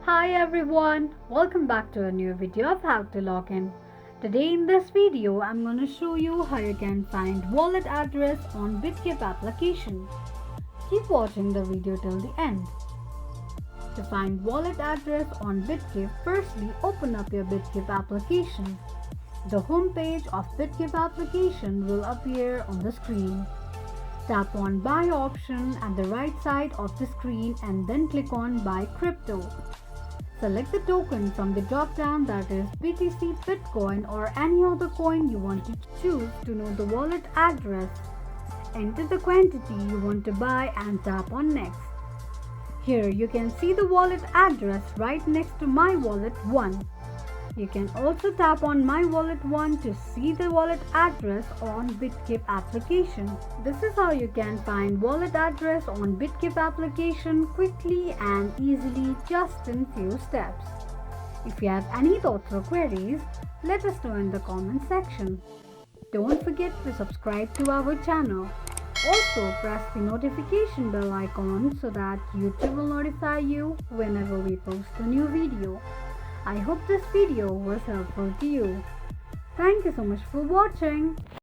Hi everyone, welcome back to a new video of how to log in. Today in this video, I'm going to show you how you can find wallet address on Bitkeep application. Keep watching the video till the end. To find wallet address on Bitkeep, firstly open up your Bitkeep application. The home page of Bitkeep application will appear on the screen. Tap on Buy option at the right side of the screen and then click on Buy Crypto. Select the token from the drop-down, that is BTC, Bitcoin or any other coin you want to choose to know the wallet address. Enter the quantity you want to buy and tap on Next. Here you can see the wallet address right next to My Wallet 1. You can also tap on My Wallet 1 to see the wallet address on Bitkeep application. This is how you can find wallet address on Bitkeep application quickly and easily just in few steps. If you have any thoughts or queries, let us know in the comment section. Don't forget to subscribe to our channel. Also press the notification bell icon so that YouTube will notify you whenever we post a new video. I hope this video was helpful to you. Thank you so much for watching.